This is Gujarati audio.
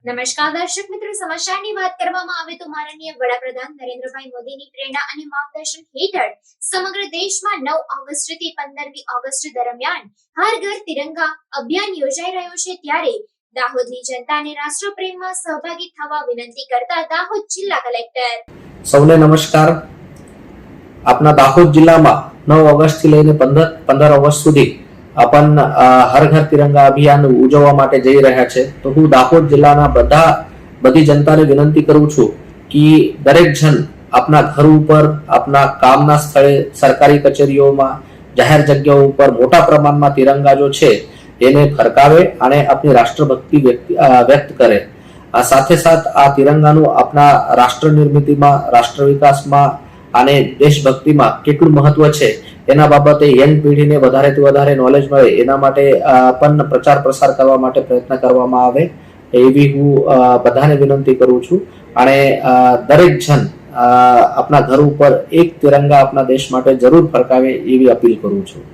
નમસ્કાર દર્શક મિત્રો, સમાચારની વાત કરવામાં આવે તો માનનીય વડાપ્રધાન નરેન્દ્રભાઈ મોદીની પ્રેરણા અને માર્ગદર્શન હેઠળ સમગ્ર દેશમાં 9 ઓગસ્ટથી 15મી ઓગસ્ટ દરમિયાન હર ઘર તિરંગા અભિયાન યોજાઈ રહ્યો છે। ત્યારે દાહોદની જનતાને રાષ્ટ્રપ્રેમમાં સહભાગી થવા વિનંતી કરતા દાહોદ જિલ્લા કલેક્ટર। સૌને નમસ્કાર। આપના દાહોદ જિલ્લામાં 9 ઓગસ્ટથી લઈને 15 ઓગસ્ટ સુધી अपन हर घर तिरंगा अभियान उजववा माटे जई रह्या छे। तो हूँ दाहोद जिल्लाना बधी जनताने विनंती करूं छुं कि दरेक जन अपना घर पर, अपना कामना स्थळे, सरकारी कचेरीओमां, जाहेर जग्याओ पर मोटा प्रमाणमां तिरंगा जो छे एने फरकावे अने अपनी राष्ट्रभक्ति व्यक्त करे। साथे साथ आ तिरंगानुं अपना राष्ट्र निर्मितिमां, राष्ट्र विकासमां અને દેશભક્તિમાં કેટલું મહત્વ છે એના બાબતે યંગ પેઢીને વધારેથી વધારે નોલેજ મળે એના માટે પણ પ્રચાર પ્રસાર કરવા માટે પ્રયત્ન કરવામાં આવે એવી હું બધાને વિનંતી કરું છું। અને દરેક જન આપણા ઘર ઉપર એક તિરંગા આપણા દેશ માટે જરૂર ફરકાવે એવી અપીલ કરું છું।